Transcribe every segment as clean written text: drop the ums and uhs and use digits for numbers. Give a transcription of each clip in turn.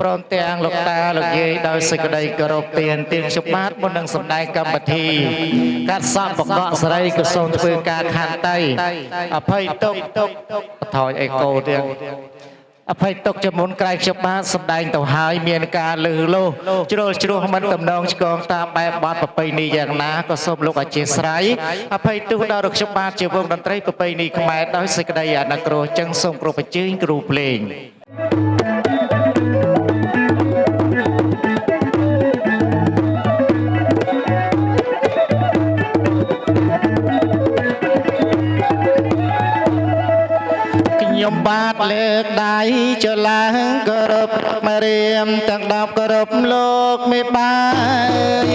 ព្រមទាំងលោកតាលោកយាយដោយសេចក្តីគោរពទានខ្ញុំបាទមុននឹងសម្ដែងកម្មវិធីកាត់សក់បកកសេរីក៏សូមធ្វើការខន្តីអភ័យទុកថយអេកូទៀតអភ័យទុកជាមុនក្រៃខ្ញុំបាទសម្ដែងទៅហើយមានការលឺលោជ្រុលជ្រោះមិនតំណងឆ្កងតាមបែបបទប្រពៃណីយ៉ាងណាក៏សូមលោកអធិស្ឋានអភ័យទុកដល់ខ្ញុំបាទជាវងតន្ត្រីប្រពៃណីខ្មែរដោយសេចក្តីអនុគ្រោះចឹងសូមគោរពអញ្ជើញគ្រូភ្លេងខ្ញុំបាទលើកដៃចឡើងគោរពមរៀមទាំង10គោរពលោកមេបាយ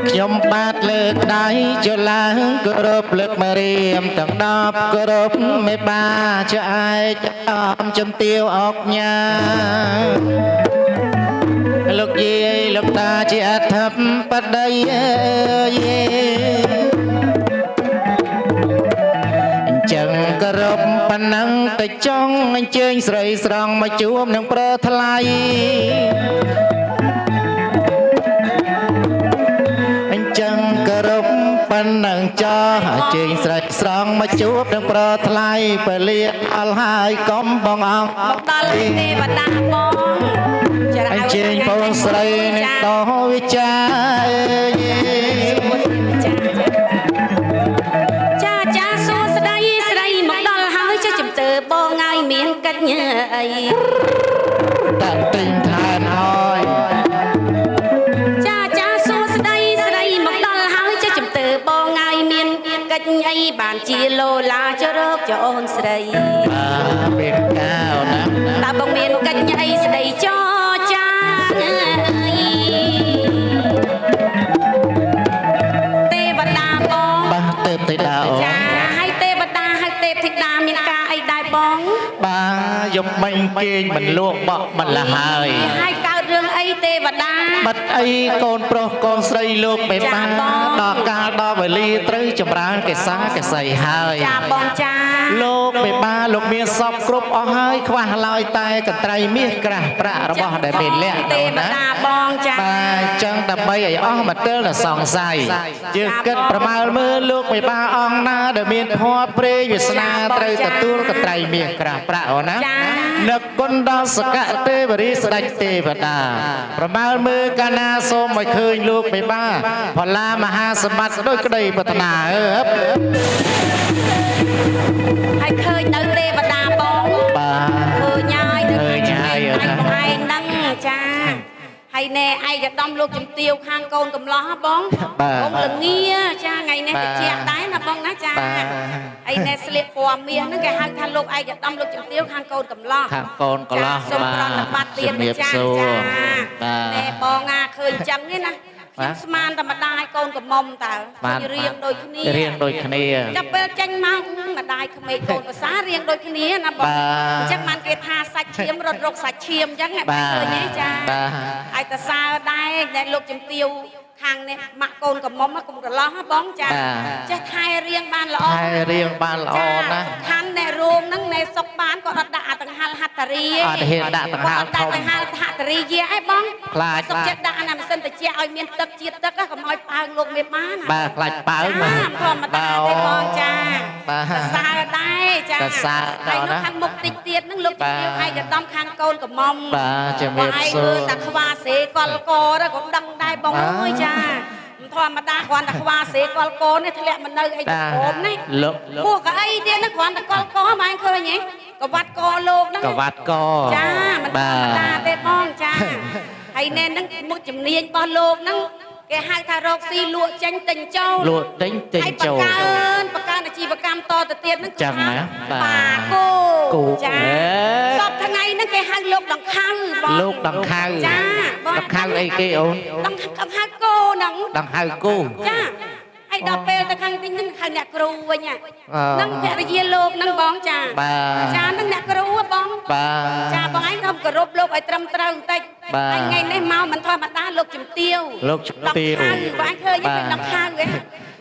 ខ្ញុំបាទលើកដៃចឡើងគោរពលើកមរៀមទាំង10គោរពមេបាចឯកអំជំទាវអុកញ៉ាលោកយាយលោកតាជាអធិបតីចឹងគោរពប៉ុណ្ណឹងតែចង់អញ្ជើញស្រីស្រង់មកជួបនឹងប្រើថ្លៃអញ្ចឹងគោរពប៉ុណ្ណឹងចោះអញ្ជើញស្រីស្រង់មកជួបនឹងប្រើថ្លៃពលិអល់ហើយកុំបងអង្គមកដល់ទេវតាបងអញ្ជើញបងស្រីនឹងតោវិចាបងហើយមានកិច្ចអីតាក់ទិញឋានហើយចាសួស្ដីស្រីមកដល់ហើយចេះចំទើបងហើយមានកិច្ចអីបានជាលោឡាចរកចអូនស្រីមានកៅណាតើបងមានកិច្ចអីស្ដីចចាទេវតាបងបាទទេពធីតាអូចាហើយទេវតាហើយទេពធីតាមានការអីដែរបងបាទយំមិញគេងមិនលក់បក់មិនលះហើយកើតរឿងអីទេវតាបាត់អីកូនប្រុសកូនស្រីលោកបេបាដល់កាលដល់វេលាត្រូវចម្រើនកេសាកេសីហើយចាបងចាលោកបេបាលោកមានសពគ្រប់អស់ហើយខ្វះឡើយតែកន្ត្រៃមាសក្រាស់ប្រាក់របស់ដែលមានលក្ខទេវតាបងចាបាទអញ្ចឹងដើម្បីឲ្យអស់មកទិលដល់សង្ស័យយើងគិតប្រមាលមើលលោកបេបាអង្គណាដែលមានភ័ព្វព្រេងវាសនាត្រូវទទួលកន្ត្រៃមាសក្រាស់ប្រាក់អូណានឹកគុណដល់សកទេវរីស្ដេចទេវតាប្រមាលមើលកាលណាសូមឲ្យឃើញលោកបេបាផល្លាមហាសម្បត្តិដោយក្តីប្រាថ្នាហើយឃើញនៅទេវតាបងបាទឃើញហើយទៅឃើញហើយឯងហ្នឹងចាហើយណែឯកឧត្តមលោកជំទាវខាងកូនកំឡោះបងបងលងាចាថ្ងៃនេះតិចដែរណាបងណាចាហើយណែស្លៀកពណ៌មាសហ្នឹងគេហៅថាលោកឯកឧត្តមលោកជំទាវខាងកូនកំឡោះខាងកូនកំឡោះសូមប្រណិប័តទៀតចាណែបងឃើញចឹងទេណាខ្ញុំស្មានតែម្ដាយកូនកំមុំតើរៀងដូចគ្នាចាប់ពេលចេញមកម្ដាយក្មេងកូនភាសារៀងដូចគ្នាណាបងអញ្ចឹងបានគេថាសាច់ឈាមរត់រកសាច់ឈាមអញ្ចឹងឃើញទេចាហើយតសើដែរដែលលោកជំទាវខាងនេះម៉ាក់កូនកមុំកុំកន្លោះបងចាចេះថែរៀងបានល្អណាខាន់ដែលរោងហ្នឹងនៃសុកបានក៏អត់ដាក់អាដង្ហល់ហត្ថរីអត់ហ៊ានដាក់ដង្ហល់ធំដង្ហល់ហត្ថរីយាឯងបងខ្លាចសុកចិត្តដាក់អាម៉ាស៊ីនត្រជាក់ឲ្យមានទឹកជាតិទឹកកុំឲ្យប៉ើងលោកមេបានបាទខ្លាចប៉ើងមិនធម្មតាទេបងចាតសើដែរចាហើយនៅខាងមុខតិចទៀតហ្នឹងលោកជំទាវឯកឧត្តមខាងកូនកមុំបាទជំរាបសួរតែខ្វាសេកលកទៅក៏ដឹងដែរបងអើយចាធម្មតាគ្រាន់តែខ្វាសេកលកនេះធ្លាក់មកនៅអីក្រោមនេះពោះក៏អីទៀតហ្នឹងគ្រាន់តែកលកមិនឃើញទេកវ៉ាត់កលោកហ្នឹងកវ៉ាត់កចាមិនធម្មតាទេបងចាហើយណែហ្នឹងមុខជំនាញរបស់លោកហ្នឹងគេហៅថារកស៊ីលក់ចេញទិញចូលលក់ទិញចូលបង្កើនអាជីវកម្មតទៅទៀតហ្នឹងចឹងណាបាទគោចាសពថ្ងៃហ្នឹងគេហៅលោកដង្ខៅបងលោកដង្ខៅចាដង្ខៅអីគេអូនដង្ខៅគោហ្នឹងដង្ខៅគោចាហើយដល់ពេលទៅខាងទីហ្នឹងហៅអ្នកគ្រូវិញហ្នឹងភរិយាលោកហ្នឹងបងចាចាហ្នឹងអ្នកគ្រូបងចាបងឯងក៏គោរពលោកឲ្យត្រឹមត្រូវបន្តិចហើយថ្ងៃនេះមកមិនធម្មតាលោកជំទាវលោកជំទាវបងឯងឃើញទេដង្ខៅឯង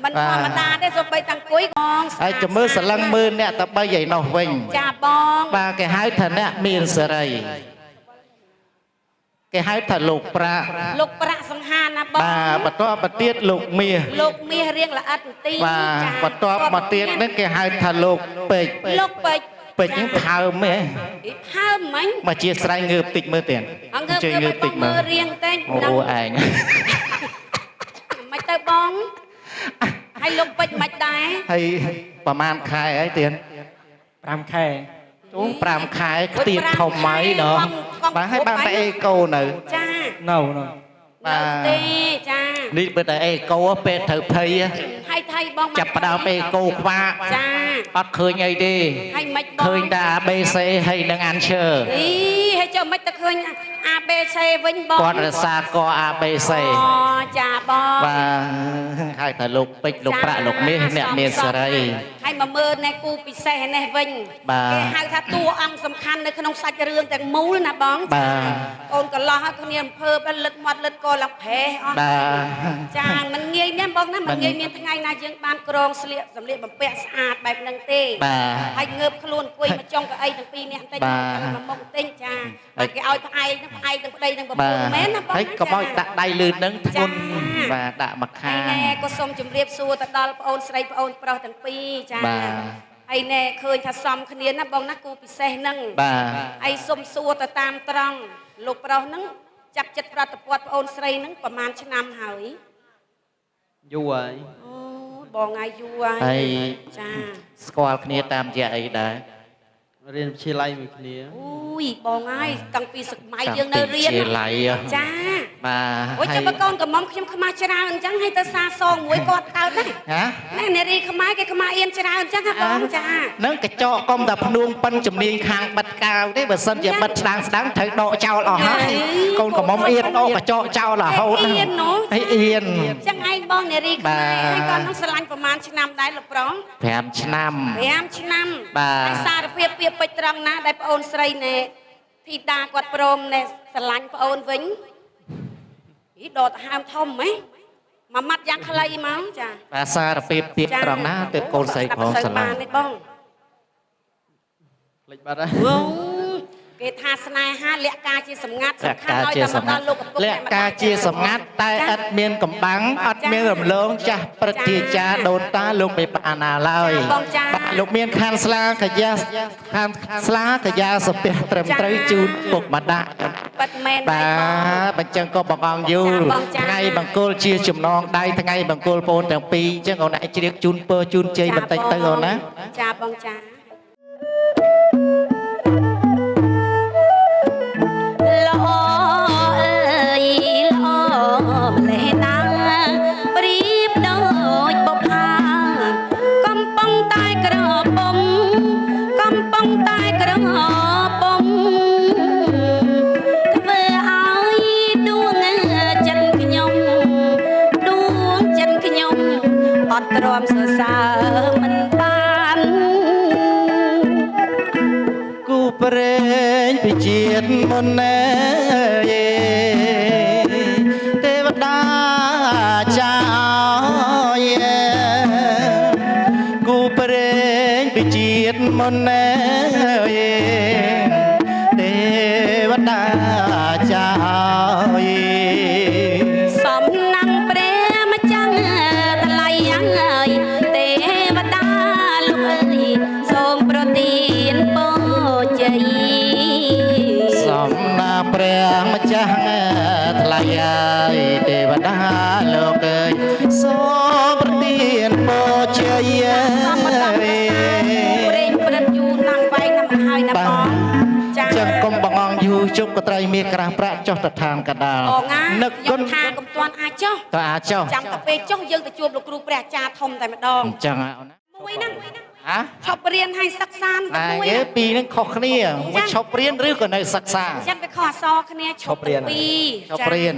មិនធម្មតាទេសូម្បីតាំងគួយបងហើយ ចាំមើលសលឹងមើលអ្នកតបីឯនោះវិញ ចាបង គេហៅថាអ្នកមានសេរីគេហៅថាលោកប្រាក់ លោកប្រាក់សង្ហាណាបង បន្ទាប់មកទៀតលោកមាស លោកមាសរៀងល្អិតបន្តិច បន្ទាប់មកទៀតហ្នឹងគេហៅថាលោកពេជ្រ លោកពេជ្រ ពេជ្រហ្នឹងផើមហ៎ ផើមមិញ មកជាស្រ័យងើបតិចមើលទៀត ជួយងើបតិចមើលរៀងតែ អូឯង មិនទៅបងហើយលោកពេជ្រមិនដែរ ហើយប្រហែលខែអីទៀត 5 ខែ ទូ5ខែខ្ទៀតធំហើយដល់បាទហើយបានតែអេកូនៅ ចា នៅ បាទទេចា នេះបើតែអេកូពេលត្រូវភ័យ ហើយថៃបង ចាប់ផ្ដើមអេកូខ្វាក់ ចា អត់ឃើញអីទេ ហើយមិនបង ឃើញតែ ABC ហើយនឹង Answer អីហើយចុះមិនទៅឃើញ ABC វិញបង គាត់រសារក ABC អូចាបង បាទហៅថាលោកពេជ្រលោកប្រាក់លោកមាសអ្នកមានសេរី ហើយមកមើលណែគូពិសេសនេះវិញ បាទ គេហៅថាតួអង្គសំខាន់នៅក្នុងសាច់រឿងទាំងមូលណាបង បាទ កូនកន្លោះហើយគ្នាអំភើបលឹកមាត់លឹកកឡើងប្រេះអស់ បាទ ចាមិនងាយណាបងណាមិនងាយមានថ្ងៃណាយើងបានក្រងស្លៀកសម្លៀកបំពាក់ស្អាតបែបហ្នឹងទេ បាទ ហើយងើបខ្លួនអង្គុយមកចុងកៅអីទាំងពីរនាក់បន្តិច បាទ មកមុខបន្តិចចាហើយគេឲ្យផ្អែកហ្នឹងផ្អែកទាំងប្តីទាំងប្រពន្ធមែនណាបង ហើយកុំឲ្យដាក់ដៃលឿនហ្នឹងធ្ងន់បាទដាក់មកខា ហើយ ង ណែក៏សូមជម្រាបសួរទៅដល់ប្អូនស្រីប្អូនប្រុសទាំងពីរចា បាទ ហើយណែឃើញថាសមគ្នាណាបងណាគូពិសេសហ្នឹង បាទ ហើយសុំសួរទៅតាមត្រង់លោកប្រុសហ្នឹងចាប់ចិត្តប្រតិព័ទ្ធប្អូនស្រីហ្នឹងប្រហែលឆ្នាំហើយ យូរហើយ អូបងអាយយូរ ហើ ហើយ យ ចា ស្គាល់គ្នាតាមរយៈអីដែរ រៀនវិទ្យាល័យមួយគ្នា អូយបងហើយតាំងពីសម័យយើងនៅរៀន ជាឡៃ ចា បាទ អូយចាំបើកូនកំមុំខ្ញុំខ្មាស់ច្រើនអញ្ចឹងហើយទៅសាសងមួយគាត់កើតដែរ ហ៎ ណែនារីខ្មែរគេខ្មាស់អៀនច្រើនអញ្ចឹងហ៎បងចា នឹងកញ្ចក់កុំតែភ្នួងប៉ិនជំនាញខាងបិទកាវទេបើសិនជាបិទស្ដាងត្រូវដកចោលអស់ហើយកូនកំមុំអៀនដកកញ្ចក់ចោលរហូតហ្នឹងហើយអៀន អញ្ចឹងឯងបងនារីខ្មែរហើយគាត់នឹងស្រឡាញ់ប្រហែលឆ្នាំដែរលោកប្រុស 5ឆ្នាំ 5ឆ្នាំ បាទ ហើយសារភាពពាក្យពេចន៍ត្រង់ណាដែលប្អូនស្រីណែធីតាគាត់ព្រមណែស្រឡាញ់ប្អូនវិញហីដកដង្ហើមធំហ៎មួយម៉ាត់យ៉ាងខ្លីហ្មងចា បាទសារភាពទៀតត្រង់ណាទើបកូនស្រីផងស្រឡាញ់ នេះបង ភ្លេចបាត់ហើយ វងគេថាស្នេហាលក្ខការជាសម្ងាត់សំខាន់ឲ្យតែមកដល់លោកឪពុក លក្ខការជាសម្ងាត់តែឥតមានកំបាំងអត់មានរំលងចាស់ព្រឹទ្ធាចារ្យដូនតាលោកមិនបានណាឡើយបាទលោកមានខានស្លាកយាខានស្លាកយាសុភ័ត្រឹមត្រូវជូនពុកម្ដាយ ប៉ិតមែន បាទបញ្ចឹងក៏បងអង្គយូរថ្ងៃបង្គោលជាចំណងដៃថ្ងៃបង្គោលបងទាំងពីរអញ្ចឹងអូនអាចជ្រាបជូនពរជូនជ័យបន្តិចទៅអូនណា ចាបងចាល្អអើយល្អម្លេះណាប្រៀបដូចបុប្ផាកំពុងតែក្រពុំកំពុងតែក្រពុំធ្វើឲ្យដួងចិត្តខ្ញុំដួងចិត្តខ្ញុំអត់ទ្រាំសរសើរមិនបាន គូប្រេងពីជាតិមុនណែទេវតាចាយគូប្រេងពីជាតិមុនណែទេវតាចាយ សំណាំព្រះម្ចាស់ថ្លៃយ៉ាងហើយទេវតាលោកអើយសូមប្រទានពរជ័យ សំណាព្រះម្ចាស់ថ្លៃហើយទេវតាលោកអើយសូមប្រទានពរជ័យ សម្បត្តិប្រេងព្រឹត្តយូរណាស់វែងណាស់មកហើយណាបងចា ចឹងគុំបងអង្គយូរជប់ក៏ត្រីមានក្រាស់ប្រាក់ចុះទៅឋានកដាល បងណា នឹក ខ្ញុំ គុណ ថាកុំទាន់អាចចុះ តើអាចចុះ ចាំតែពេលចុះយើងទៅជួបលោកគ្រូព្រះអាចារ្យធំតែម្ដង អញ្ចឹងអូនណា មួយហ្នឹង ហ៎ ឈប់រៀនឲ្យសិក្សាតែ តែ មួយ គេពីរនឹងខុសគ្នាមួយឈប់រៀនឬក៏នៅសិក្សា អញ្ចឹងវាខុសអសរគ្នាឈប់ទាំងពីរ ឈប់រៀន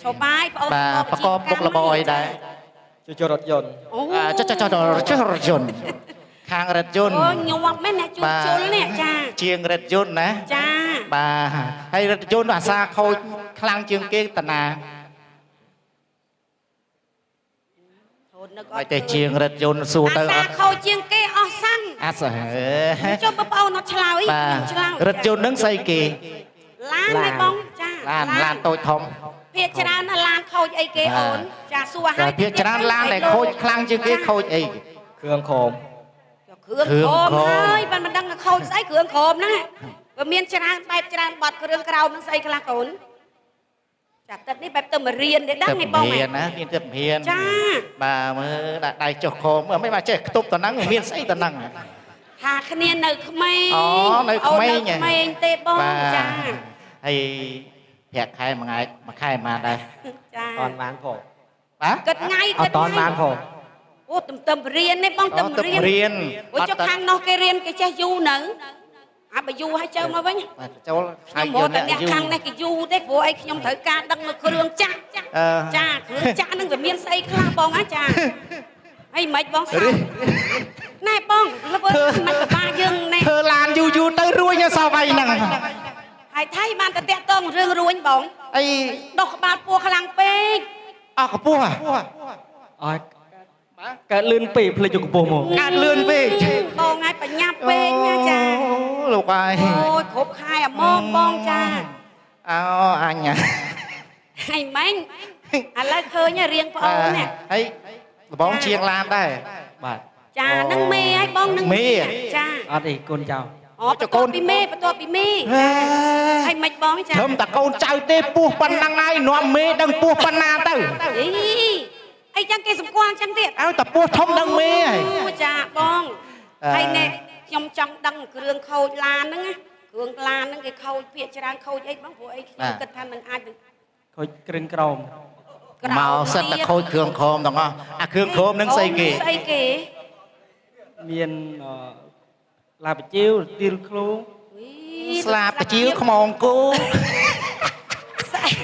ឈប់បាយប្អូន បាទប្រកបមុខរបរអីដែរ ជួយចូលរថយន្ត អូ ចុះរថយន្តខាងរថយន្ត អូញាប់មែនអ្នកជួបជុលនេះចា ជាងរថយន្តណា ចា បាទហើយរថយន្តអាសាខូចខ្លាំងជាងគេតាណា ធូន ឲ្យតែជាងរថយន្តសួរទៅ អា អ សា ត់ ខូចជាងគេអស់សាំង អាសើ ចុះបងប្អូនអត់ឆ្លើយ បាទ ឆ្លើយ រថយន្តនឹងស្អីគេ ឡានឯបងចា ឡានតូចធំ ភាគច្រើនណាឡានខូចអីគេអូនចាសួរ តែ ឲ្យ ភាគច្រើនឡានដែលខូចខ្លាំងជាងគេខូចអី គ្រឿងខោម គ្រឿងខោមហើយបានមិនដឹងថាខូចស្អីគ្រឿងខោមហ្នឹងវាមានច្រើនបែបច្រើនបត់គ្រឿងក្រោមហ្នឹងស្អីខ្លះកូនចាទឹកនេះបែបទៅមករៀនទេដឹងទេបង មានណាមានទឹកមាន ចា បាទមើលដាក់ដៃចុះខោមើលមិនមកចេះខ្ទប់តំណឹងមានស្អីតំណឹង ថាគ្នានៅក្មេង អូនៅក្មេង អូននៅក្មេងទេបងចា ហើយប្រាក់ខែមួយខែមកដែរ ចា តនបានផង បាទ គិតថ្ងៃ អ គិ ត់ ត តនបានផង អូទំរៀនទេបងទំ ទឹក រៀន រៀន អូចុះខាងនោះគេរៀនគេចេះយូរនៅអាបើយូរឲ្យចូលមកវិញ ចូល ខ្ញុំមកតែអ្នកខាងនេះគេយូរទេព្រោះអីខ្ញុំត្រូវការដឹងនៅគ្រឿងចាក់ចាគ្រឿងចាក់ហ្នឹងវាមានស្អីខ្លះបងអាចាហើយមិនបងសោះណែបងលើមិនពិបាកយើងណែ ធ្វើឡានយូរទៅរួញសោះវៃហ្នឹង ហើយថៃបានតែតាក់តងរឿងរួញបង អី ដោះក្បាលពោះខ្លាំងពេក អស់កពស់ អត់កើតលឿនពេកភ្លេចយកកម្ពស់មក កើតលឿនពេក បងឲ្យបញ្ញាប់ពេកណាចា លោកអើយ អូយគ្រប់ខែអាម៉ងបងចា អូអញ ហើយម៉េចឥឡូវឃើញរៀងប្អូននេះ ហើយបងជាងឡានដែរបាទ ចានឹងមេឲ្យបងនឹងចា អត់អីកូនចៅ អូបន្ទាប់ពីមេហើយមិនបងចា ធំតាកូនចៅទេពោះប៉ុណ្ណឹងហើយនាំមេដឹងពោះប៉ុណ្ណាទៅ អីចឹងគេសម្គាល់ចឹងទៀត ឲ្យតាពោះធំដឹងមេហើយ ចាបងហើយនេះខ្ញុំចង់ដឹងគ្រឿងខូចឡានហ្នឹងគ្រឿងឡានហ្នឹងគេខូចភាកច្រើនខូចអីបងព្រោះអីខ្ញុំគិតថានឹងអាច ខូចគ្រឿងក្រោម មកសិតតែខូចគ្រឿងខោមទាំងអស់អាគ្រឿងខោមនឹងស្អីគេ ស្អីគេ មានឡាបជាវទីលឃ្លូ ស្លាបកាជៀវខ្មងគោ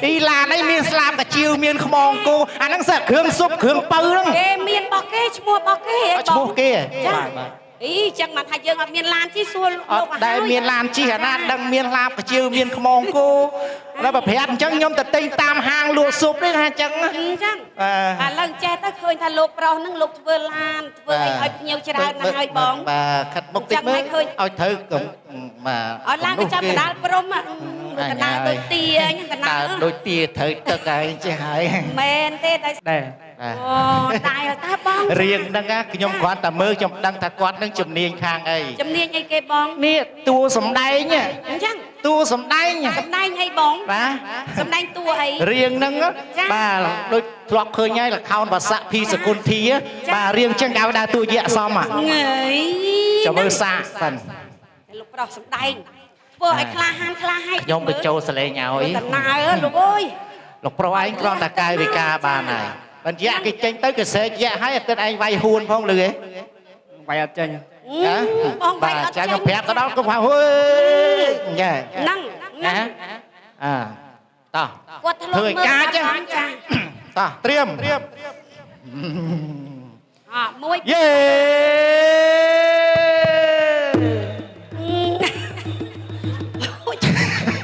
អីឡានអីមានស្លាបកាជៀវមានខ្មងគោអាហ្នឹងសិតគ្រឿងស៊ុបគ្រឿងបើហ្នឹង គេមានបោះគេឈ្មោះបោះគេ ឈ្មោះគេ ចា បាទ អីចឹងមកថាយើងអត់មានឡានជិះសួរ អ លោក ត់ដែលមានឡានជិះអាណាដឹងមានឡាបកាជៀវមានខ្មងគោដល់ប្រភេទអញ្ចឹងខ្ញុំទៅទិញតាមហាងលក់ស៊ុបទេថាអញ្ចឹង ចឹងឥឡូវចេះទៅឃើញថាលោកប្រុសហ្នឹងលោកធ្វើឡានធ្វើអីឲ្យភ្ញៀវច្រើនណាស់ហើយបង បាទខិតមុខតិចមើលឲ្យត្រូវបាទ អត់ឡើងទៅចាប់កដាលព្រំកដាលដូចទាអញ្ចឹងកដាល ដូចទាត្រូវទឹកហើយចេះហើយ មែនទេតែ ដែរ អូតែតាបង រៀងហ្នឹងខ្ញុំគ្រាន់តែមើលខ្ញុំដឹងថាគាត់នឹងជំនាញខាងអី ជំនាញអីគេបង នេះតួសំដែង អញ្ចឹង តួសំដែង សំដែងអីបង បាទ សំដែងតួអី រៀងហ្នឹងបាទដូចធ្លាប់ឃើញហើយលខោនបាសាក់ភីសគុណធាបាទរៀងចឹងគេឲ្យដើរតួយៈសម ងើយ ចាំមើលសាកសិន លោកប្រុសសំដែងធ្វើឲ្យក្លាហានក្លាហែក ខ្ញុំបញ្ចូលសលេងឲ្យ ដំណើរលោកអើយ លោកប្រុសឯងគ្រាន់តែកាយវិការបានហើយបញ្ជាក់គេចេញទៅគេស្រែកយៈហើយអត់ឯងវាយហួនផងលឺទេ វាយអត់ចេញ បងបាយ បាទ អត់ ចាំ ចេញ ខ្ញុំប្រាប់ទៅដល់គាត់ថាហួយចា ហ្នឹង ណាតោះ គាត់ធ្លាប់ ធ្វើឲ្យកាច ចា តោះត្រៀម មួយ យេ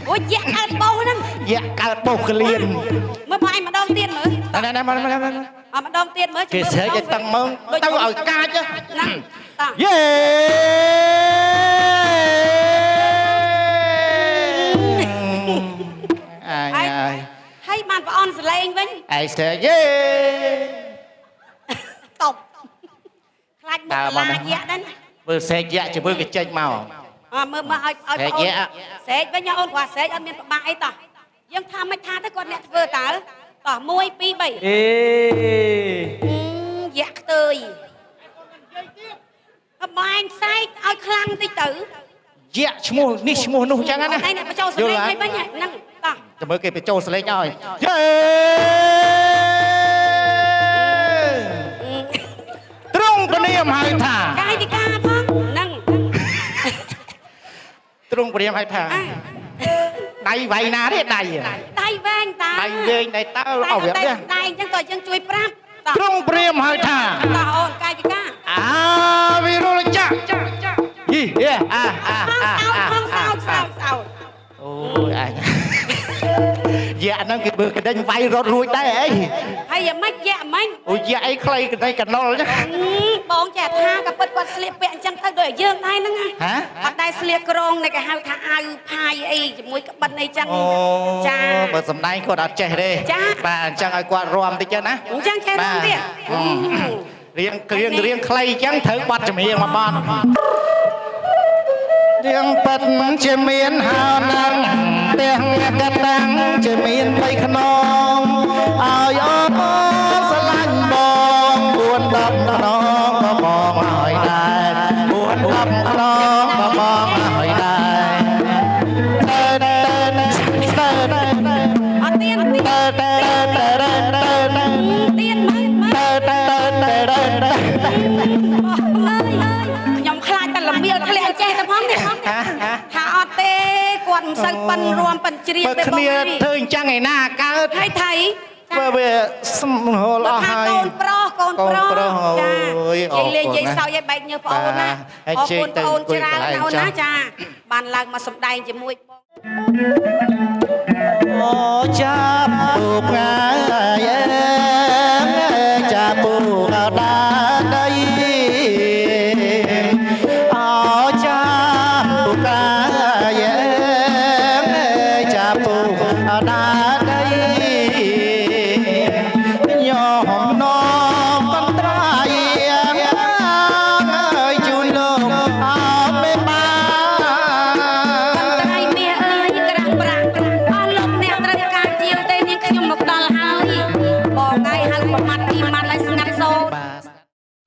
អូយយ៉ាក់អើបោហ្នឹង យៈកើតបោកក្លៀន មើលបងឯងម្ដងទៀតមើល ណែណែមក អត់ម្ដងទៀតមើល គេស្រែកឲ្យតឹងមើងទៅឲ្យកាច ហ្នឹងតោះ យេអាយ ហើយបានប្រអន់សលេងវិញ ឯងស្រែកយេ តបខ្លាចមកឡាយ៉ាក់ដែរណា មើលស្រែកយៈជាមួយគេចេញមក មើលឲ្យស្រែកវិញអូនគាត់ស្រែកអត់មានប្របាក់អីតោះយើងថាមិនថាទៅគាត់អ្នកធ្វើតើតោះ1 2 3 អេ យ៉ាក់ខ្ទើយអបែងផ្សែកឲ្យខ្លាំងតិចទៅ យៈឈ្មោះនេះឈ្មោះនោះចឹងណា ឯងបញ្ចូលសលេងឲ្យវិញហ្នឹងតោះ ចាំមើលគេបញ្ចូលសលេងឲ្យយេត្រង់ព្រាមហៅថា កាយវិការផងហ្នឹង ទ្រង់ព្រាមហៅថាដៃវាយណាទេដៃ ដៃវែងតើ ដៃវែងដៃតើអោវានេះ ដៃអញ្ចឹងក៏យើងជួយប្រាប់តោះ ទ្រង់ព្រាមហៅថា តោះអូនកាយវិការ អាវិរុលចាយីអា សោត អូយអញ dạ nó cái bữa cái đánh vay rót ruồi đây ấy ហើយយ៉ាងម៉េចយ៉ាក់ម៉េច ôi dạ ấy khay cái đây cả nol chứ បងចាថាក៏ពិតគាត់ស្លៀកពាក់អញ្ចឹងទៅដូចយើងដែរហ្នឹង hả អត់ដែរស្លៀកក្រងនេះគេហៅថាអាវផាយអីជាមួយក្បិនអីចឹង ồ ចា bữa sầm nay cô đặt trẻ đây Dạ. bà chẳng ai qua rom tí chứ nè អញ្ចឹងចេះរំទៀត riêng khay chẳng thử bắt cho mình mà bon riêng bật chỉ miên hào năng tiếng cất tăng chỉ miên bay khôn ai ơi sẽ lạnh bong buồn đập nó có bong hỏi đài buồn đập nó có bong hỏi đài អត់ទៀនទៀនមើលមើលខ្ញុំខ្លាចតែលមៀលធ្លាក់ចេះតែផងនេះថាអត់ទេគាត់មិនសូវប៉ិនរួមប៉ិនជ្រៀង បើ ទេបង គ្នាធ្វើអញ្ចឹងឯណាកើត ហើយថៃ បើវាស្មហូលអស់ហើយក ូនប្រុស កូនប្រុស ចា អូយអរ និយាយលេង គុណ និយាយ ណា សើចឲ្យបែកញើសបងអូនណា ហើយ អរ ជើ គុ ញ ណ ទៅ បងអូន អង្គុយ ច្រើន កន្លែង អូន ចា ណាចាបានឡើងមកសម្ដែងជាមួយបង អូចាប់ពុកងា